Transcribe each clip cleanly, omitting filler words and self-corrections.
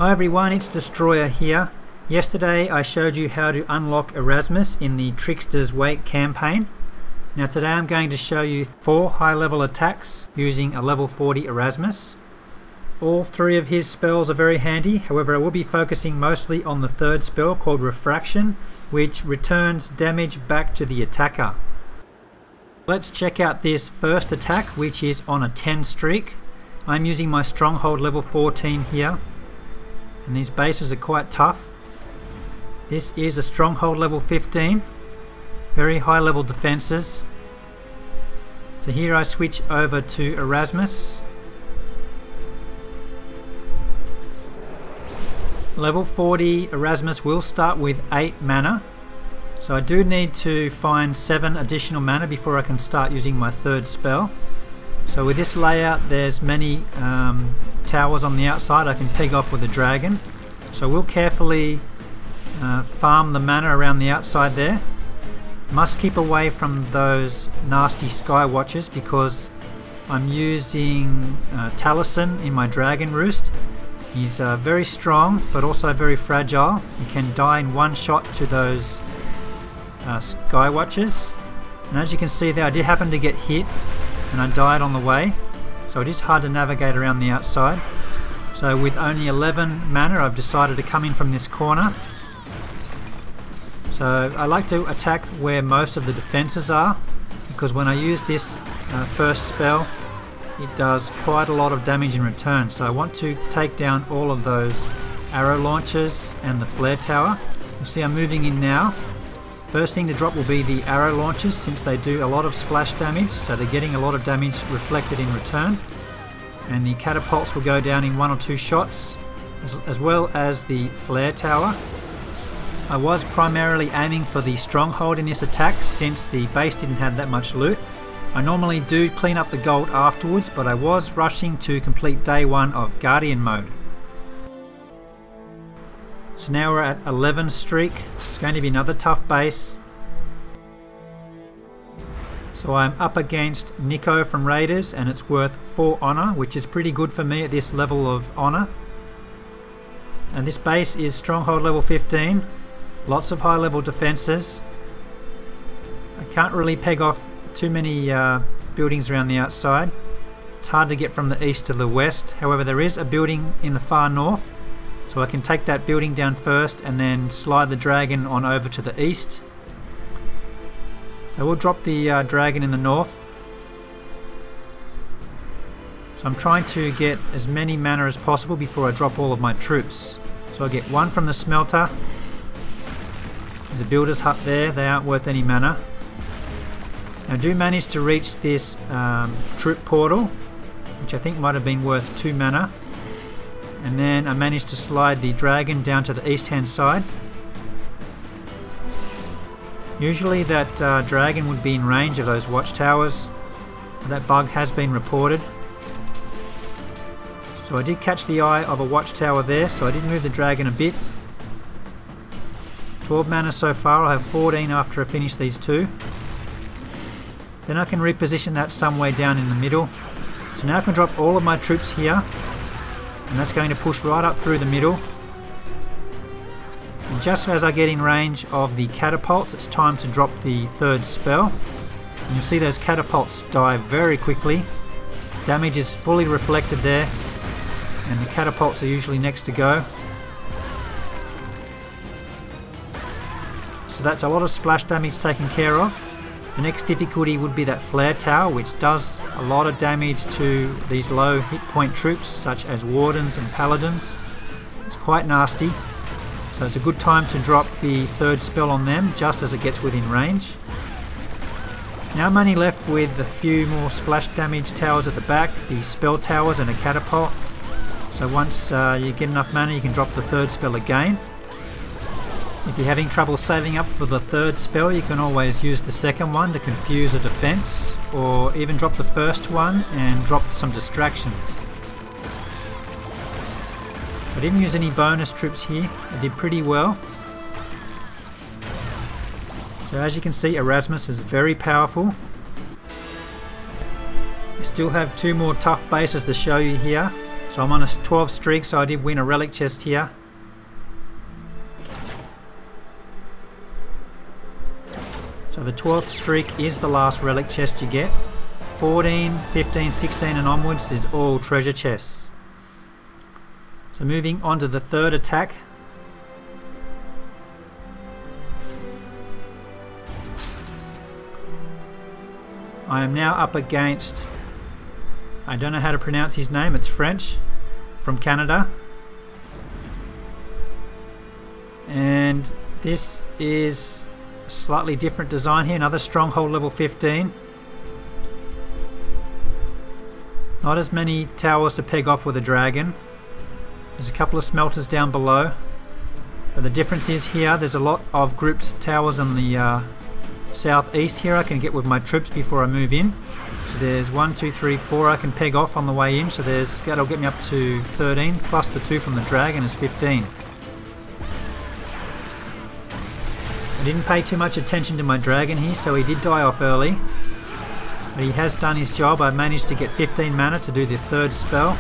Hi everyone, it's Destroyer here. Yesterday I showed you how to unlock Erasmus in the Trickster's Wake campaign. Now today I'm going to show you 4 high level attacks using a level 40 Erasmus. All 3 of his spells are very handy, however I will be focusing mostly on the 3rd spell called Refraction, which returns damage back to the attacker. Let's check out this first attack, which is on a 10 streak. I'm using my Stronghold level 14 here. And these bases are quite tough. This is a Stronghold level 15. Very high level defenses. So here I switch over to Erasmus. Level 40 Erasmus will start with 8 mana. So I do need to find 7 additional mana before I can start using my 3rd spell. So with this layout there's many towers on the outside I can peg off with a dragon. So we'll carefully farm the mana around the outside there. Must keep away from those nasty Sky Watchers because I'm using Taliesin in my Dragon Roost. He's very strong but also very fragile. He can die in one shot to those Sky Watchers. And as you can see there, I did happen to get hit and I died on the way, so it is hard to navigate around the outside. So with only 11 mana I've decided to come in from this corner. So I like to attack where most of the defences are, because when I use this first spell it does quite a lot of damage in return. So I want to take down all of those arrow launchers and the flare tower. You see I'm moving in now. First thing to drop will be the arrow launchers, since they do a lot of splash damage, so they're getting a lot of damage reflected in return. And the catapults will go down in 1 or 2 shots, as well as the flare tower. I was primarily aiming for the stronghold in this attack, since the base didn't have that much loot. I normally do clean up the gold afterwards, but I was rushing to complete day 1 of Guardian mode. So now we're at 11 streak. It's going to be another tough base. So I'm up against Nico from Raiders and it's worth 4 honor, which is pretty good for me at this level of honor. And this base is Stronghold level 15. Lots of high level defenses. I can't really peg off too many buildings around the outside. It's hard to get from the east to the west. However, there is a building in the far north. So I can take that building down first and then slide the dragon on over to the east. So we'll drop the dragon in the north. So I'm trying to get as many mana as possible before I drop all of my troops. So I get 1 from the smelter. There's a builder's hut there, they aren't worth any mana. Now I do manage to reach this troop portal, which I think might have been worth 2 mana. And then I managed to slide the dragon down to the east hand side. Usually that dragon would be in range of those watchtowers. That bug has been reported. So I did catch the eye of a watchtower there, so I did move the dragon a bit. 12 mana so far, I'll have 14 after I finish these 2. Then I can reposition that somewhere down in the middle. So now I can drop all of my troops here. And that's going to push right up through the middle. And just as I get in range of the catapults, it's time to drop the 3rd spell. And you'll see those catapults die very quickly. Damage is fully reflected there, and the catapults are usually next to go. So that's a lot of splash damage taken care of. The next difficulty would be that flare tower, which does a lot of damage to these low hit point troops such as wardens and paladins. It's quite nasty, so it's a good time to drop the 3rd spell on them just as it gets within range. Now I'm only left with a few more splash damage towers at the back, the spell towers and a catapult. So once you get enough mana you can drop the 3rd spell again. If you're having trouble saving up for the 3rd spell, you can always use the 2nd one to confuse a defense, or even drop the 1st one and drop some distractions. I didn't use any bonus troops here, I did pretty well. So as you can see, Erasmus is very powerful. I still have 2 more tough bases to show you here. So I'm on a 12 streak, so I did win a relic chest here. So the 12th streak is the last relic chest you get. 14, 15, 16 and onwards is all treasure chests. So moving on to the third attack. I am now up against, I don't know how to pronounce his name, it's French, from Canada. And this is a slightly different design here, another stronghold level 15. Not as many towers to peg off with a dragon. There's a couple of smelters down below. But the difference is here, there's a lot of grouped towers on the southeast here I can get with my troops before I move in. So there's 1, 2, 3, 4 I can peg off on the way in. So that'll get me up to 13, plus the 2 from the dragon is 15. I didn't pay too much attention to my dragon here, so he did die off early. But he has done his job. I managed to get 15 mana to do the third spell.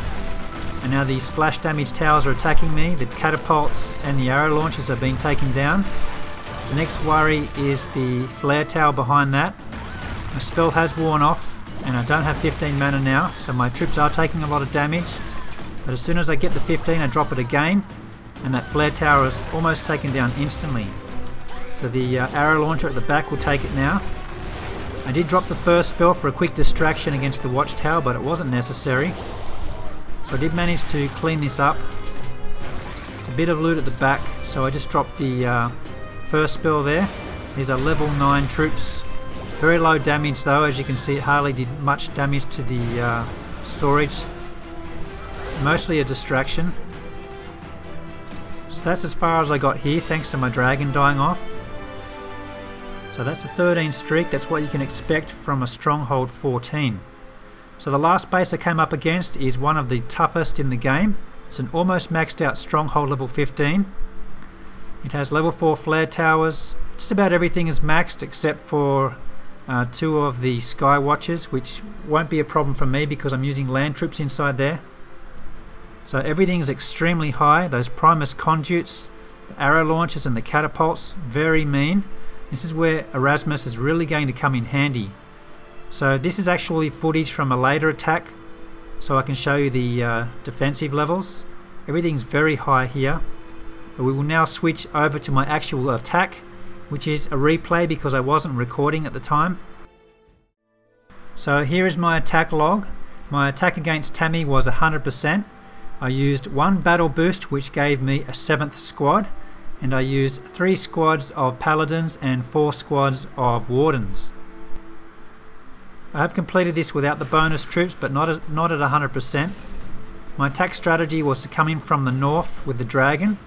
And now the splash damage towers are attacking me. The catapults and the arrow launchers are being taken down. The next worry is the flare tower behind that. My spell has worn off and I don't have 15 mana now, so my troops are taking a lot of damage. But as soon as I get the 15 I drop it again, and that flare tower is almost taken down instantly. So the arrow launcher at the back will take it now. I did drop the first spell for a quick distraction against the watchtower, but it wasn't necessary. So I did manage to clean this up. It's a bit of loot at the back, so I just dropped the first spell there. These are level 9 troops. Very low damage though, as you can see it hardly did much damage to the storage. Mostly a distraction. So that's as far as I got here, thanks to my dragon dying off. So that's a 13 streak, that's what you can expect from a Stronghold 14. So the last base I came up against is one of the toughest in the game. It's an almost maxed out Stronghold level 15. It has level 4 flare towers. Just about everything is maxed except for 2 of the Sky Watchers, which won't be a problem for me because I'm using land troops inside there. So everything is extremely high. Those Primus conduits, the arrow launchers and the catapults, very mean. This is where Erasmus is really going to come in handy. So this is actually footage from a later attack, so I can show you the defensive levels. Everything's very high here. But we will now switch over to my actual attack, which is a replay because I wasn't recording at the time. So here is my attack log. My attack against Tammy was 100%. I used 1 battle boost, which gave me a 7th squad, and I used 3 squads of paladins and 4 squads of wardens. I have completed this without the bonus troops, but not at 100%. My attack strategy was to come in from the north with the dragon.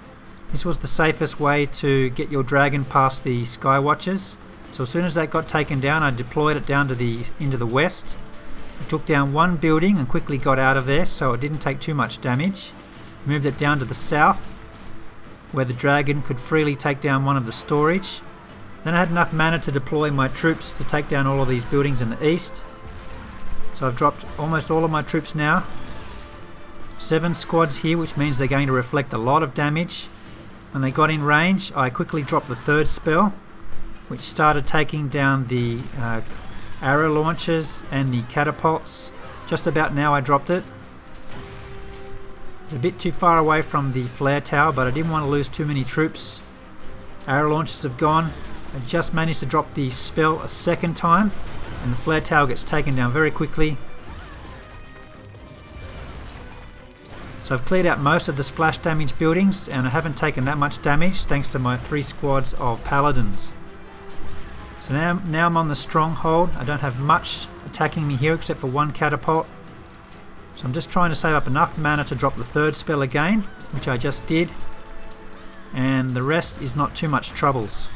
This was the safest way to get your dragon past the Sky Watchers. So as soon as that got taken down, I deployed it down to into the west. I took down 1 building and quickly got out of there, so it didn't take too much damage. Moved it down to the south, where the dragon could freely take down one of the storage. Then I had enough mana to deploy my troops to take down all of these buildings in the east. So I've dropped almost all of my troops now. 7 squads here, which means they're going to reflect a lot of damage. When they got in range, I quickly dropped the 3rd spell, which started taking down the arrow launchers and the catapults. Just about now I dropped it. It's a bit too far away from the flare tower, but I didn't want to lose too many troops. Arrow launchers have gone. I just managed to drop the spell a 2nd time, and the flare tower gets taken down very quickly. So I've cleared out most of the splash damage buildings, and I haven't taken that much damage thanks to my 3 squads of paladins. So now I'm on the stronghold. I don't have much attacking me here except for 1 catapult. So I'm just trying to save up enough mana to drop the 3rd spell again, which I just did. And the rest is not too much troubles.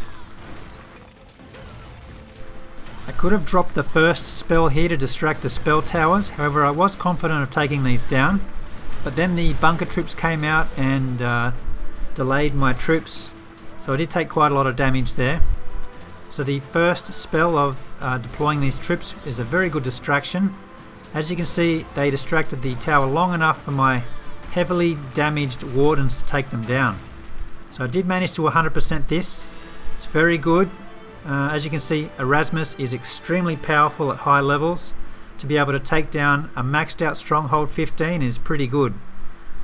I could have dropped the 1st spell here to distract the spell towers, however I was confident of taking these down. But then the bunker troops came out and delayed my troops, so I did take quite a lot of damage there. So the 1st spell of deploying these troops is a very good distraction. As you can see, they distracted the tower long enough for my heavily damaged wardens to take them down. So I did manage to 100% this. It's very good. As you can see, Erasmus is extremely powerful at high levels. To be able to take down a maxed out Stronghold 15 is pretty good.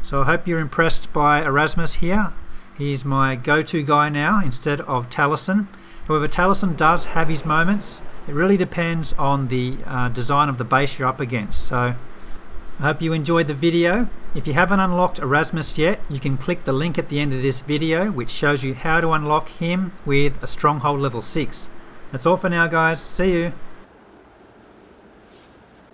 So I hope you're impressed by Erasmus here. He's my go-to guy now instead of Taliesin. However, Taliesin does have his moments. It really depends on the design of the base you're up against. So I hope you enjoyed the video. If you haven't unlocked Erasmus yet, you can click the link at the end of this video which shows you how to unlock him with a Stronghold level 6. That's all for now guys. See you.